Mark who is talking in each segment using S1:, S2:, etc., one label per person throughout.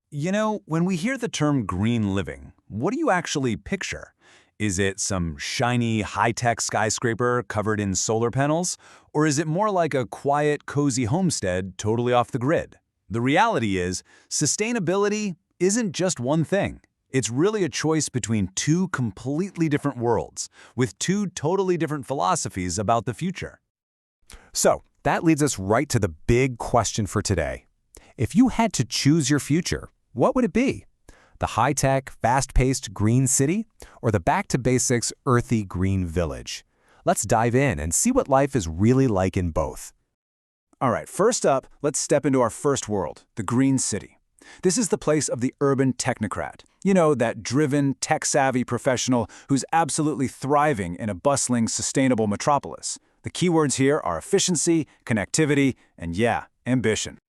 S1: When we hear the term green living, what do you actually picture? Is it some shiny, high-tech skyscraper covered in solar panels? Or is it more like a quiet, cozy homestead totally off the grid? The reality is, sustainability isn't just one thing. It's really a choice between two completely different worlds, with two totally different philosophies about the future.
S2: So, that leads us right to the big question for today. If you had to choose your future, what would it be? The high-tech, fast-paced green city, or the back-to-basics, earthy green village? Let's dive in and see what life is really like in both.
S3: All right, first up, let's step into our first world, the green city. This is the place of the urban technocrat. You know, that driven, tech-savvy professional who's absolutely thriving in a bustling, sustainable metropolis. The keywords here are efficiency, connectivity, and yeah, ambition.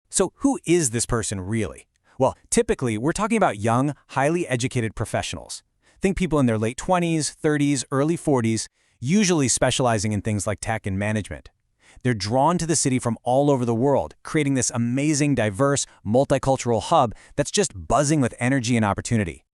S4: So who is this person really? Well, typically, we're talking about young, highly educated professionals. Think people in their late 20s, 30s, early 40s, usually specializing in things like tech and management. They're drawn to the city from all over the world, creating this amazing, diverse, multicultural hub that's just buzzing with energy and opportunity.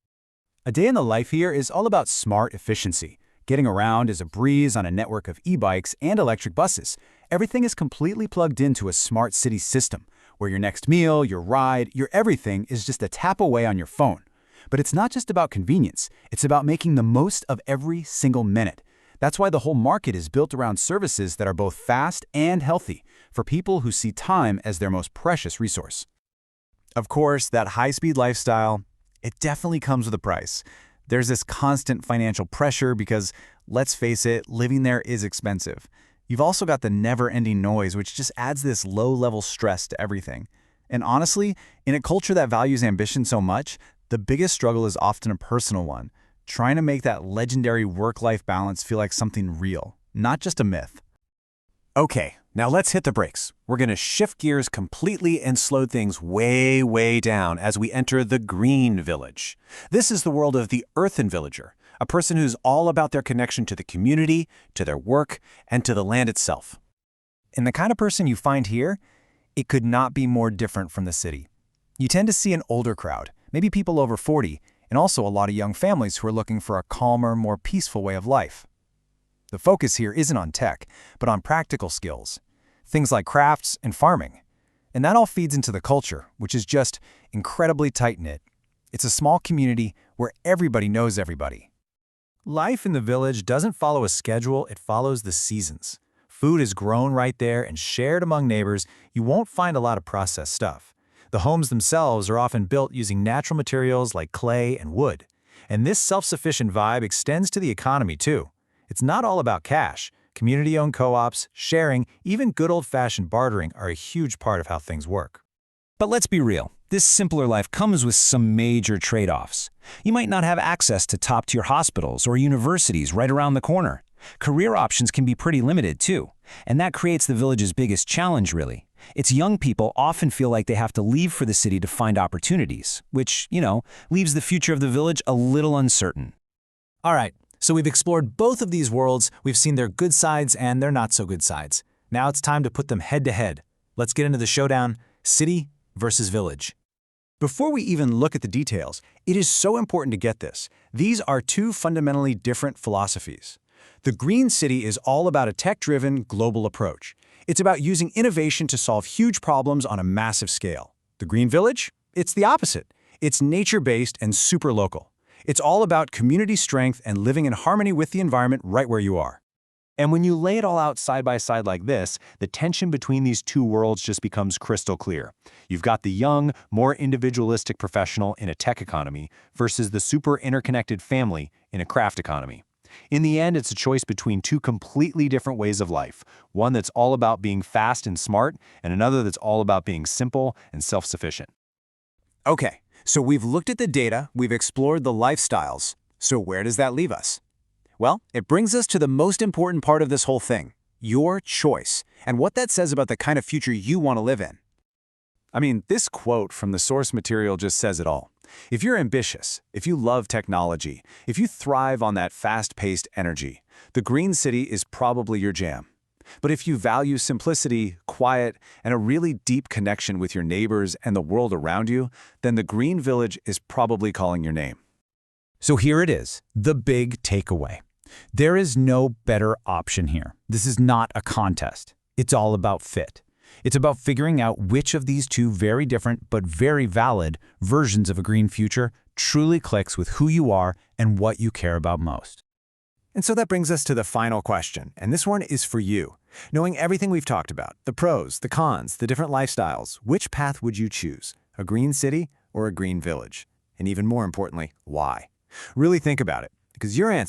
S3: A day in the life here is all about smart efficiency. Getting around is a breeze on a network of e-bikes and electric buses. Everything is completely plugged into a smart city system, where your next meal, your ride, your everything is just a tap away on your phone. But it's not just about convenience, it's about making the most of every single minute. That's why the whole market is built around services that are both fast and healthy, for people who see time as their most precious resource.
S5: Of course, that high-speed lifestyle, it definitely comes with a price. There's this constant financial pressure because, let's face it, living there is expensive. You've also got the never-ending noise, which just adds this low-level stress to everything. And honestly, in a culture that values ambition so much, the biggest struggle is often a personal one, trying to make that legendary work-life balance feel like something real, not just a myth.
S4: Okay, now let's hit the brakes. We're going to shift gears completely and slow things way, way down as we enter the green village. This is the world of the earthen villager, a person who's all about their connection to the community, to their work, and to the land itself.
S5: And the kind of person you find here, it could not be more different from the city. You tend to see an older crowd, maybe people over 40, and also a lot of young families who are looking for a calmer, more peaceful way of life. The focus here isn't on tech, but on practical skills, things like crafts and farming. And that all feeds into the culture, which is just incredibly tight-knit. It's a small community where everybody knows everybody. Life in the village doesn't follow a schedule, it follows the seasons. Food is grown right there and shared among neighbors. You won't find a lot of processed stuff. The homes themselves are often built using natural materials like clay and wood. And this self-sufficient vibe extends to the economy too. It's not all about cash. Community-owned co-ops, sharing, even good old-fashioned bartering are a huge part of how things work.
S4: But let's be real. This simpler life comes with some major trade-offs. You might not have access to top-tier hospitals or universities right around the corner. Career options can be pretty limited too, and that creates the village's biggest challenge really. Its young people often feel like they have to leave for the city to find opportunities, which, leaves the future of the village a little uncertain.
S3: All right, so we've explored both of these worlds, we've seen their good sides and their not-so-good sides. Now it's time to put them head-to-head. Let's get into the showdown, city versus village. Before we even look at the details, it is so important to get this. These are two fundamentally different philosophies. The green city is all about a tech-driven, global approach. It's about using innovation to solve huge problems on a massive scale. The green village? It's the opposite. It's nature-based and super local. It's all about community strength and living in harmony with the environment right where you are.
S5: And when you lay it all out side by side like this, the tension between these two worlds just becomes crystal clear. You've got the young, more individualistic professional in a tech economy versus the super interconnected family in a craft economy. In the end, it's a choice between two completely different ways of life, one that's all about being fast and smart, and another that's all about being simple and self-sufficient.
S3: Okay, so we've looked at the data, we've explored the lifestyles. So where does that leave us? Well, it brings us to the most important part of this whole thing, your choice, and what that says about the kind of future you want to live in. I mean, this quote from the source material just says it all. If you're ambitious, if you love technology, if you thrive on that fast-paced energy, the green city is probably your jam.
S1: But if you value simplicity, quiet, and a really deep connection with your neighbors and the world around you, then the Green Village is probably calling your name.
S2: So here it is, the big takeaway. There is no better option here. This is not a contest. It's all about fit. It's about figuring out which of these two very different but very valid versions of a green future truly clicks with who you are and what you care about most.
S5: And so that brings us to the final question, and this one is for you. Knowing everything we've talked about, the pros, the cons, the different lifestyles, which path would you choose? A green city or a green village? And even more importantly, why? Really think about it, because your answer